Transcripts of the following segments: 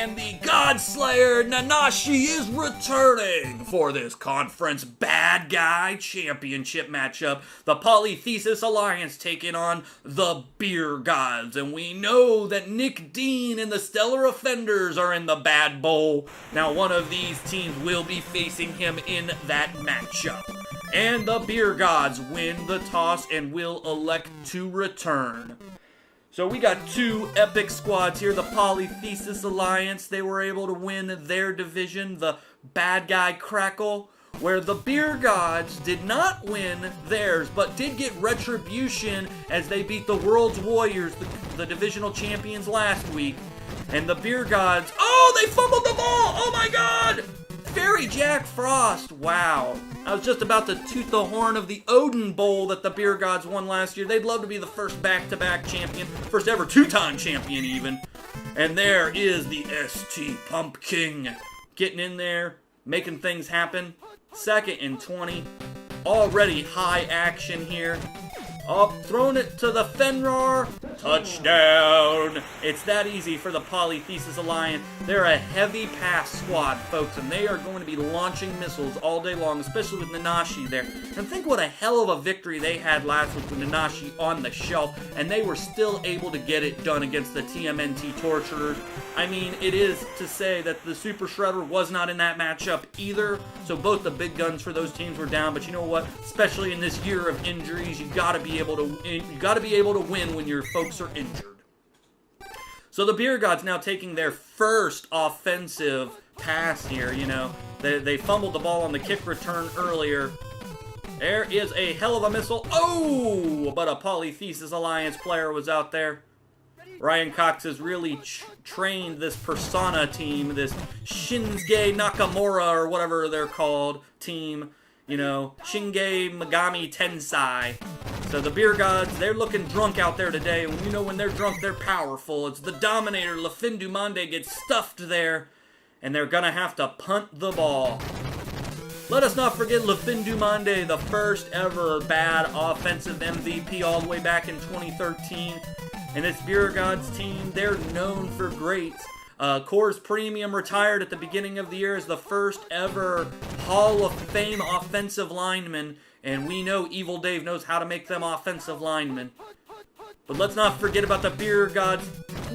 and the Godslayer Nanashi is returning for this conference bad guy championship matchup. The Polytheist Alliance taking on the Beergods, and we know that Nick Dean and the Stellar Offenders are in the Bad Bowl. Now one of these teams will be facing him in that matchup. And the Beergods win the toss and will elect to return. So we got two epic squads here. The Polytheist Alliance, they were able to win their division, the Bad Guy Crackle, where the Beergods did not win theirs, but did get retribution as they beat the World's Warriors, the divisional champions, last week. And the Beergods, oh, they fumbled the ball! Oh my god! Fairy Jack Frost, wow. I was just about to toot the horn of the Odin Bowl that the Beergods won last year. They'd love to be the first back-to-back champion, first ever two-time champion even. And there is the ST Pumpkin getting in there, making things happen. 2nd and 20, already high action here. Up, throwing it to the Fenrir. Touchdown! It's that easy for the Polytheist Alliance. They're a heavy pass squad, folks, and they are going to be launching missiles all day long, especially with Nanashi there. And think what a hell of a victory they had last week with Nanashi on the shelf, and they were still able to get it done against the TMNT Torturers. I mean, it is to say that the Super Shredder was not in that matchup either, so both the big guns for those teams were down. But you know what? Especially in this year of injuries, you gotta be able to win when your folks are injured. So the Beergods now taking their first offensive pass here. You know, they fumbled the ball on the kick return earlier. There is a hell of a missile. Oh, but a Polytheist Alliance player was out there. Ryan Cox has really trained this Persona team, this Shinsuke Nakamura or whatever they're called team. You know, Shinge Megami Tensei. So the Beergods, they're looking drunk out there today. And you know, when they're drunk, they're powerful. It's the Dominator, Lafindumande, gets stuffed there. And they're going to have to punt the ball. Let us not forget Lafindumande, the first ever bad offensive MVP all the way back in 2013. And this Beergods team, they're known for greats. Coors Premium retired at the beginning of the year as the first ever Hall of Fame offensive lineman, and we know Evil Dave knows how to make them offensive linemen. But let's not forget about the Beergods'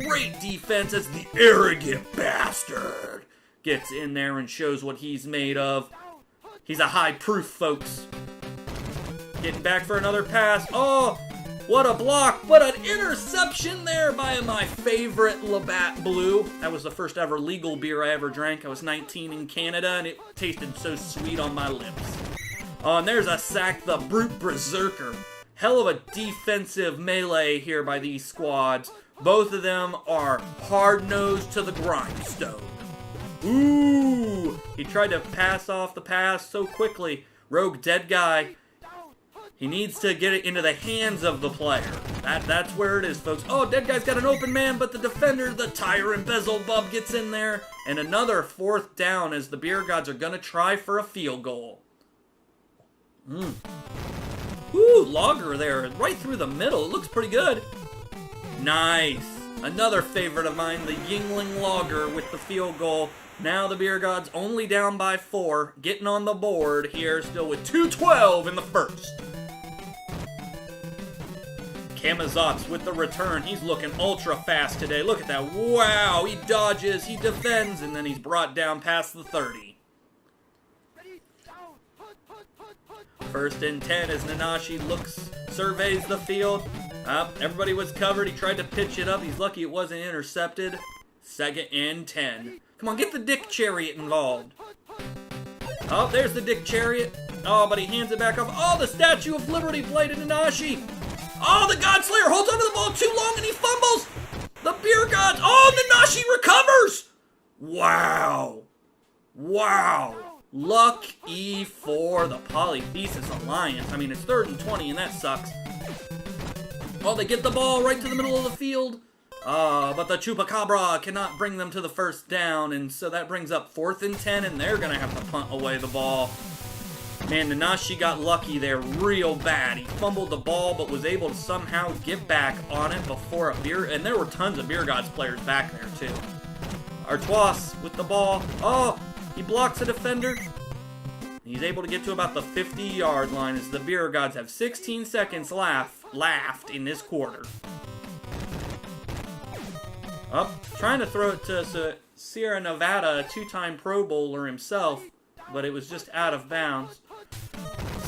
great defense as the arrogant bastard gets in there and shows what he's made of. He's a high proof, folks. Getting back for another pass. Oh! What a block, what an interception there by my favorite Labatt Blue. That was the first ever legal beer I ever drank. I was 19 in Canada, and it tasted so sweet on my lips. Oh, and there's a sack, the Brute Berserker. Hell of a defensive melee here by these squads. Both of them are hard-nosed to the grindstone. Ooh! He tried to pass off the pass so quickly. Rogue Dead Guy. He needs to get it into the hands of the player. That's where it is, folks. Oh, Dead Guy's got an open man, but the defender, the Tyrant Bezelbub, gets in there. And another 4th down as the Beergods are going to try for a field goal. Ooh, Logger there, right through the middle. It looks pretty good. Nice. Another favorite of mine, the Yuengling Logger with the field goal. Now the Beergods only down by 4, getting on the board here, still with 2:12 in the first. Kamazotz with the return. He's looking ultra fast today. Look at that. Wow, he dodges, he defends, and then he's brought down past the 30. 1st and 10 as Nanashi surveys the field. Everybody was covered. He tried to pitch it up. He's lucky it wasn't intercepted. 2nd and 10. Come on, get the Dick Chariot involved. Oh, there's the Dick Chariot. Oh, but he hands it back off. Oh, the Statue of Liberty play to Nanashi. Oh, the Godslayer holds onto the ball too long and he fumbles. The Beergods. Oh, Nanashi recovers. Wow. Wow. Lucky for the Polytheist Alliance. I mean, it's 3rd and 20 and that sucks. Oh, they get the ball right to the middle of the field. But the Chupacabra cannot bring them to the 1st down, and so that brings up 4th and 10, and they're going to have to punt away the ball. Man, Nanashi got lucky there real bad. He fumbled the ball, but was able to somehow get back on it before and there were tons of Beergods players back there, too. Artois with the ball. Oh, he blocks a defender. He's able to get to about the 50-yard line as the Beergods have 16 seconds left in this quarter. Up, trying to throw it to Sierra Nevada, a two-time Pro Bowler himself, but it was just out of bounds.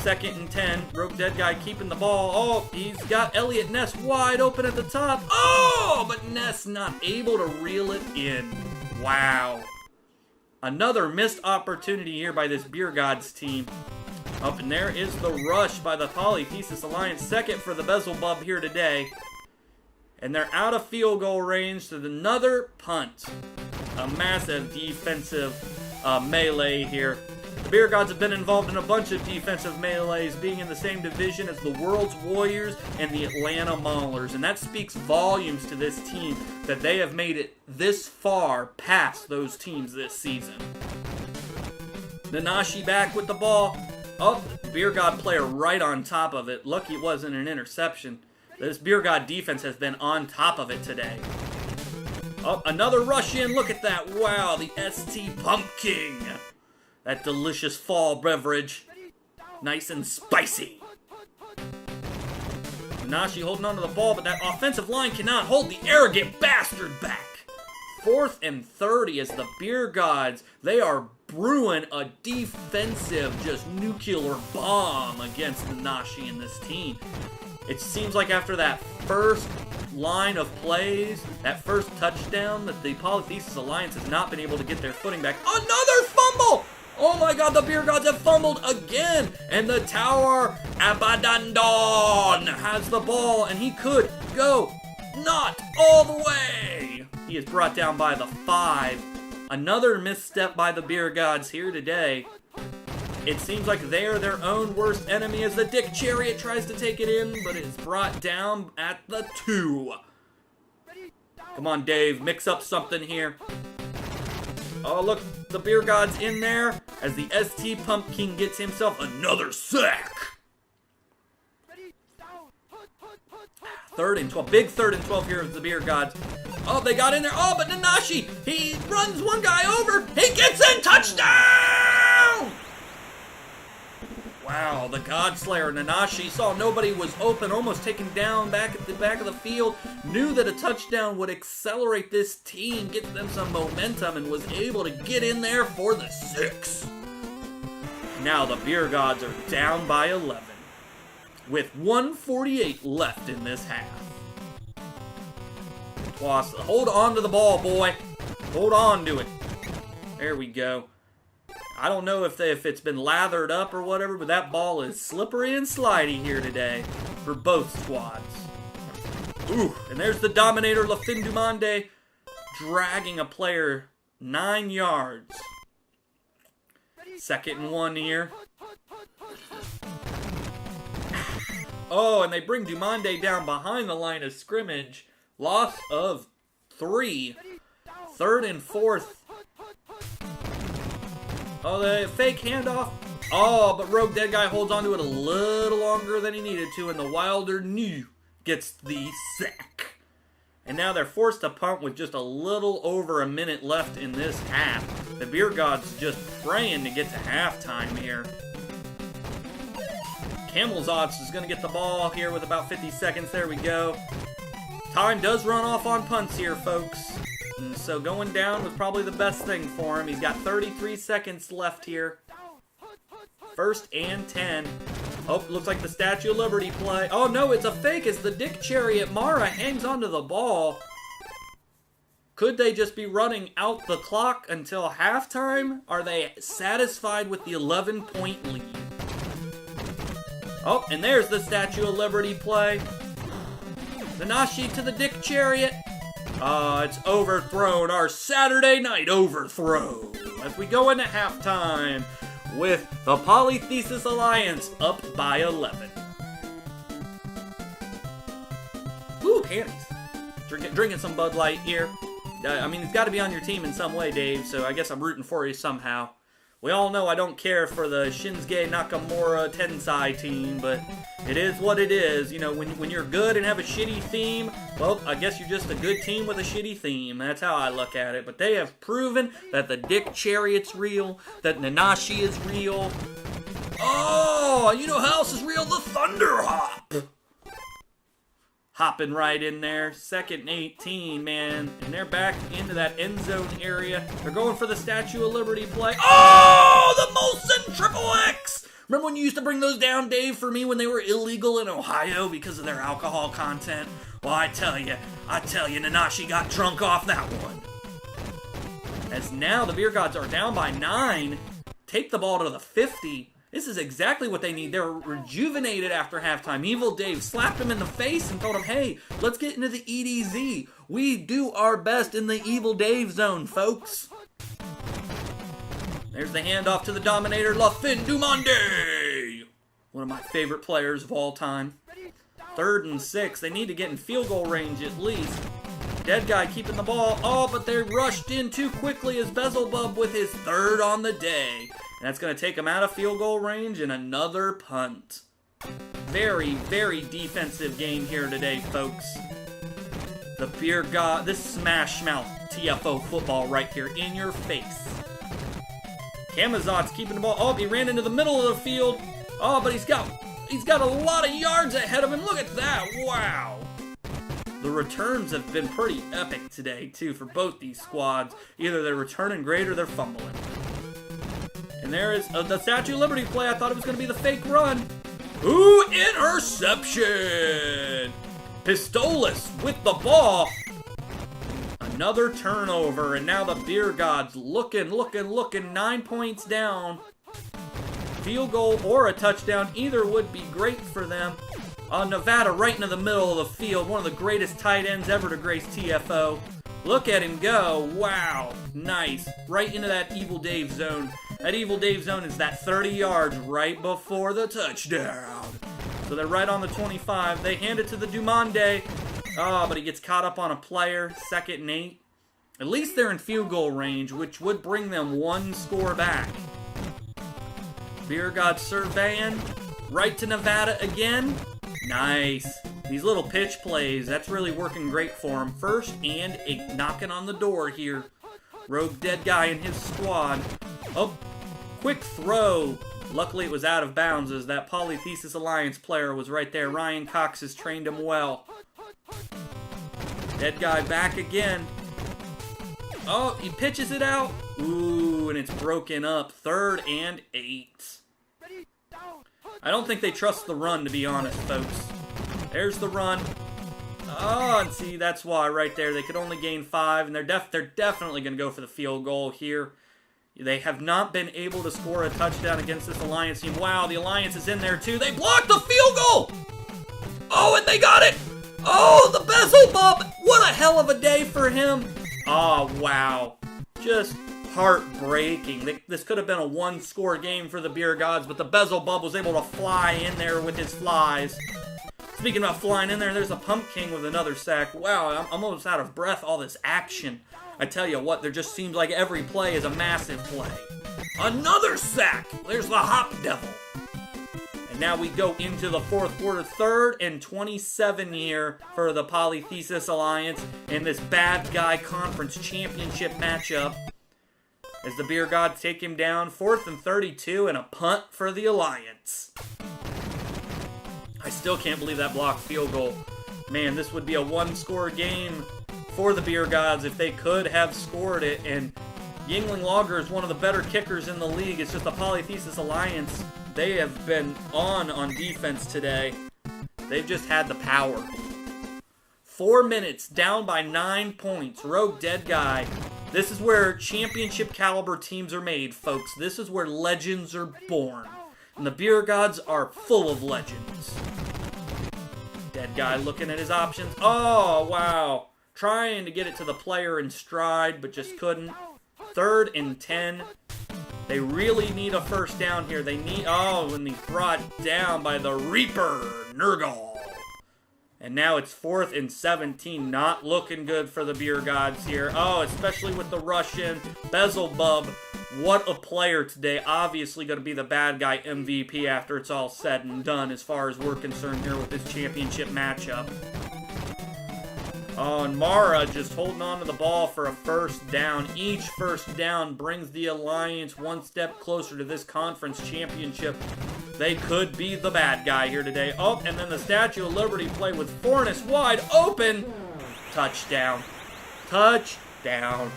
2nd and 10, Rogue Dead Guy keeping the ball. Oh, he's got Elliot Ness wide open at the top. Oh, but Ness not able to reel it in. Wow. Another missed opportunity here by this Beergods team. Up and there is the rush by the Polytheist Alliance. 2nd for the Beelzebub here today. And they're out of field goal range to another punt. A massive defensive melee here. The Beergods have been involved in a bunch of defensive melees, being in the same division as the World's Warriors and the Atlanta Maulers. And that speaks volumes to this team that they have made it this far past those teams this season. Nanashi back with the ball. Oh, Beergod player right on top of it. Lucky it wasn't an interception. This Beergod defense has been on top of it today. Oh, another rush in. Look at that. Wow, the ST Pumpkin. That delicious fall beverage. Nice and spicy. Nashi holding onto the ball, but that offensive line cannot hold the arrogant bastard back. 4th and 30 as the Beergods, they are brewing a defensive, just nuclear bomb against the Nashi and this team. It seems like after that first line of plays, that first touchdown, that the Polytheist Alliance has not been able to get their footing back. Another fumble! Oh my god, the Beergods have fumbled again! And the Tower Abadandon has the ball, and he could go not all the way! He is brought down by the 5. Another misstep by the Beergods here today. It seems like they are their own worst enemy as the Dick Chariot tries to take it in, but it is brought down at the 2. Come on, Dave, mix up something here. Oh, look, the Beergods in there as the ST Pumpkin gets himself another sack. 3rd and 12, big 3rd and 12 here with the Beergods. Oh, they got in there. Oh, but Nanashi, he runs one guy over. He gets in, touchdown! Wow, the Godslayer Nanashi saw nobody was open, almost taken down back at the back of the field, knew that a touchdown would accelerate this team, get them some momentum, and was able to get in there for the 6. Now the Beergods are down by 11, with 1:48 left in this half. Twas, hold on to the ball, boy. Hold on to it. There we go. I don't know if it's been lathered up or whatever, but that ball is slippery and slidey here today for both squads. Ooh, and there's the Dominator Lafindumande dragging a player 9 yards. 2nd and 1 here. Oh, and they bring Dumande down behind the line of scrimmage. Loss of 3. 3rd and 4th. Oh, the fake handoff. Oh, but Rogue Dead Guy holds onto it a little longer than he needed to, and the Wilder New gets the sack. And now they're forced to punt with just a little over a minute left in this half. The Beergods just praying to get to halftime here. Camel's Odds is going to get the ball here with about 50 seconds. There we go. Time does run off on punts here, folks. And so going down was probably the best thing for him. He's got 33 seconds left here. 1st and 10. Oh, looks like the Statue of Liberty play. Oh, no, it's a fake as the Dick Chariot Mara hangs onto the ball. Could they just be running out the clock until halftime? Are they satisfied with the 11-point lead? Oh, and there's the Statue of Liberty play. Nanashi to the Dick Chariot. It's overthrown. Our Saturday night overthrow. As we go into halftime with the Polytheist Alliance up by 11. Ooh, candies. Drinking some Bud Light here. I mean, it's got to be on your team in some way, Dave, so I guess I'm rooting for you somehow. We all know I don't care for the Shinsuke Nakamura Tensai team, but it is what it is. You know, when you're good and have a shitty theme, well, I guess you're just a good team with a shitty theme. That's how I look at it. But they have proven that the Dick Chariot's real, that Nanashi is real. Oh, you know who else is real? The Thunder Hop. Hopping right in there. 2nd and 18, man. And they're back into that end zone area. They're going for the Statue of Liberty play. Oh, the Molson Triple X! Remember when you used to bring those down, Dave, for me when they were illegal in Ohio because of their alcohol content? Well, I tell you, Nanashi got drunk off that one. As now the Beergods are down by 9. Take the ball to the 50. This is exactly what they need. They're rejuvenated after halftime. Evil Dave slapped him in the face and told him, hey, let's get into the EDZ. We do our best in the Evil Dave zone, folks. There's the handoff to the Dominator, La Fin du Monde. One of my favorite players of all time. 3rd and 6. They need to get in field goal range at least. Dead Guy keeping the ball. Oh, but they rushed in too quickly as Beelzebub with his 3rd on the day. And that's going to take him out of field goal range and another punt. Very, very defensive game here today, folks. The Beergods, this smash mouth TFO football right here in your face. Kamazot's keeping the ball. Oh, he ran into the middle of the field. Oh, but he's got a lot of yards ahead of him. Look at that. Wow. The returns have been pretty epic today, too, for both these squads. Either they're returning great or they're fumbling. And there is the Statue of Liberty play. I thought it was going to be the fake run. Ooh, interception! Pistolas with the ball. Another turnover, and now the Beergods looking. 9 points down. Field goal or a touchdown, either would be great for them. Nevada right into the middle of the field. One of the greatest tight ends ever to grace TFO. Look at him go. Wow, nice. Right into that Evil Dave zone. That Evil Dave zone is that 30 yards right before the touchdown. So they're right on the 25. They hand it to the Dumonde. Oh, but he gets caught up on a player. 2nd and 8. At least they're in field goal range, which would bring them 1 score back. Beergods surveying. Right to Nevada again. Nice. These little pitch plays, that's really working great for him. 1st and 8. Knocking on the door here. Rogue Dead Guy and his squad. Oh, quick throw. Luckily it was out of bounds as that Polytheist Alliance player was right there. Ryan Cox has trained him well. Dead Guy back again. Oh, he pitches it out. Ooh, and it's broken up. 3rd and 8. I don't think they trust the run, to be honest, folks. There's the run. Oh, and see, that's why right there. They could only gain 5, and they're definitely going to go for the field goal here. They have not been able to score a touchdown against this Alliance team. Wow, the Alliance is in there, too. They blocked the field goal! Oh, and they got it! Oh, the Beelzebub! What a hell of a day for him! Oh, wow. Just heartbreaking. This could have been a 1-score game for the Beergods, but the Beelzebub was able to fly in there with his flies. Speaking about flying in there, there's a Pump King with another sack. Wow, I'm almost out of breath, all this action. I tell you what, there just seems like every play is a massive play. Another sack! There's the Hop Devil. And now we go into the 4th quarter, 3rd and 27 here for the Polytheist Alliance in this Bad Guy Conference Championship matchup. As the Beergods take him down, 4th and 32 and a punt for the Alliance. I still can't believe that blocked field goal. Man, this would be a 1-score game for the Beergods if they could have scored it. And Yuengling Lager is one of the better kickers in the league. It's just the Polytheist Alliance. They have been on defense today. They've just had the power. 4 minutes, down by 9 points. Rogue Dead Guy. This is where championship caliber teams are made, folks. This is where legends are born. And the Beergods are full of legends. Dead Guy looking at his options. Oh, wow. Trying to get it to the player in stride, but just couldn't. 3rd and 10. They really need a 1st down here. They need... Oh, and he's brought down by the Reaper, NERGAL. And now it's 4th and 17. Not looking good for the Beergods here. Oh, especially with the Russian. Beelzebub What a player today. Obviously going to be the bad guy MVP after it's all said and done as far as we're concerned here with this championship matchup. Oh, and Mara just holding on to the ball for a first down. Each first down brings the Alliance one step closer to this conference championship. They could be the bad guy here today. Oh, and then the Statue of Liberty play with Forness wide open. Touchdown. Touchdown.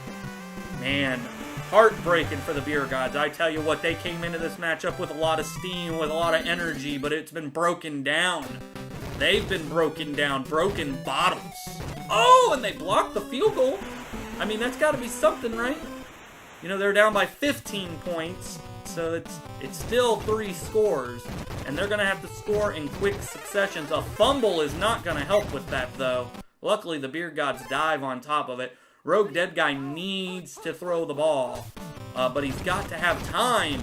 Man, heartbreaking for the Beergods. I tell you what, they came into this matchup with a lot of steam, with a lot of energy, but it's been broken down. They've been broken down, broken bottoms. Oh, and they blocked the field goal. I mean, that's got to be something, right? You know, they're down by 15 points, so it's still 3 scores, and they're going to have to score in quick successions. A fumble is not going to help with that, though. Luckily, the Beergods dive on top of it. Rogue Dead Guy needs to throw the ball, but he's got to have time.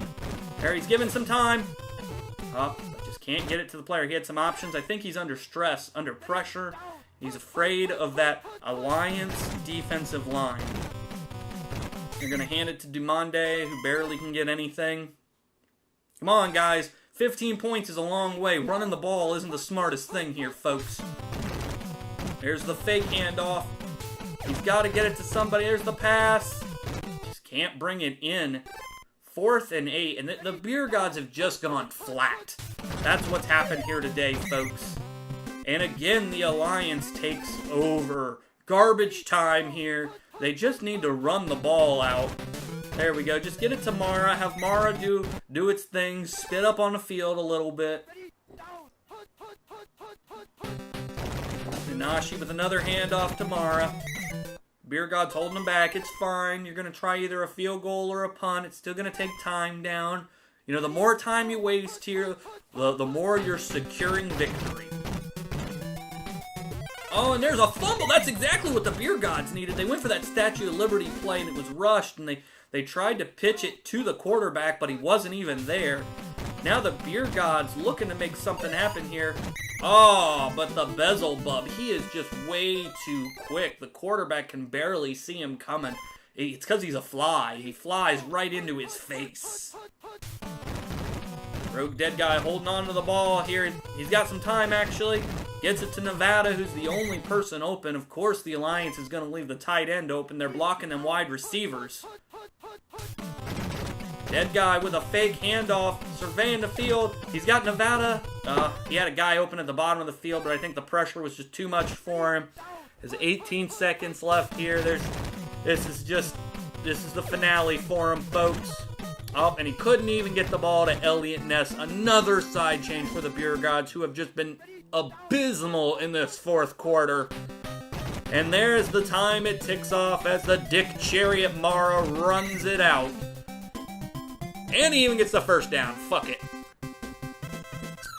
There, he's given some time. Just can't get it to the player. He had some options. I think he's under stress, under pressure. He's afraid of that Alliance defensive line. They're going to hand it to Dumande, who barely can get anything. Come on, guys. 15 points is a long way. Running the ball isn't the smartest thing here, folks. There's the fake handoff. He's got to get it to somebody. There's the pass. Just can't bring it in. 4th and 8. And the Beergods have just gone flat. That's what's happened here today, folks. And again, the Alliance takes over. Garbage time here. They just need to run the ball out. There we go. Just get it to Mara. Have Mara do its thing. Spit up on the field a little bit. Nashi with another handoff to Mara. Beergods holding him back. It's fine. You're going to try either a field goal or a punt. It's still going to take time down. You know, the more time you waste here, the more you're securing victory. Oh, and there's a fumble. That's exactly what the Beergods needed. They went for that Statue of Liberty play, and it was rushed, and they tried to pitch it to the quarterback, but he wasn't even there. Now the Beergods looking to make something happen here. Oh, but the Beelzebub, he is just way too quick. The quarterback can barely see him coming. It's because he's a fly. He flies right into his face. Rogue Dead Guy holding on to the ball here. He's got some time, actually. Gets it to Nevada, who's the only person open. Of course, the Alliance is going to leave the tight end open. They're blocking them wide receivers. Dead Guy with a fake handoff, surveying the field. He's got Nevada. He had a guy open at the bottom of the field, but I think the pressure was just too much for him. There's 18 seconds left here. This is the finale for him, folks. Oh, and he couldn't even get the ball to Elliot Ness. Another side change for the Beergods, who have just been abysmal in this 4th quarter. And there's the time it ticks off as the Dick Chariot Mara runs it out. And he even gets the first down. Fuck it.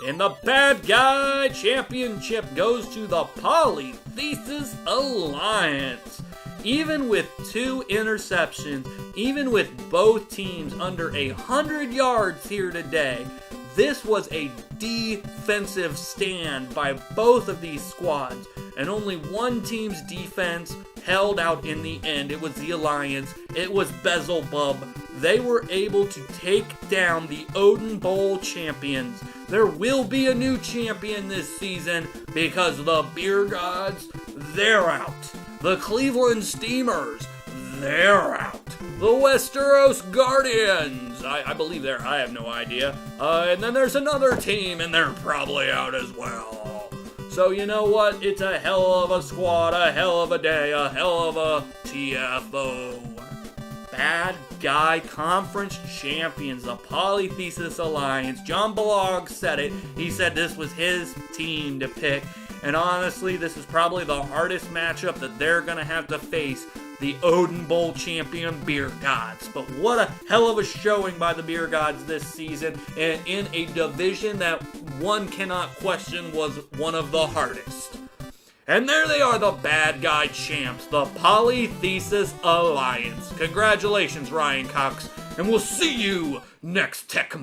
And the Bad Guy Championship goes to the Polytheist Alliance. Even with 2 interceptions, even with both teams under 100 yards here today, this was a defensive stand by both of these squads, and only one team's defense held out in the end. It was the Alliance. It was Beelzebub. They were able to take down the Odin Bowl champions. There will be a new champion this season because the Beergods, they're out. The Cleveland Steamers, they're out. The Westeros Guardians, I believe they're, I have no idea. And then there's another team, and they're probably out as well. So you know what? It's a hell of a squad, a hell of a day, a hell of a TFO. Bad Guy Conference Champions, the Polytheist Alliance. John Balog said it. He said this was his team to pick. And honestly, this is probably the hardest matchup that they're going to have to face, the Odin Bowl champion Beergods. But what a hell of a showing by the Beergods this season, and in a division that one cannot question was one of the hardest. And there they are, the Bad Guy champs, the Polytheist Alliance. Congratulations, Ryan Cox, and we'll see you next Tech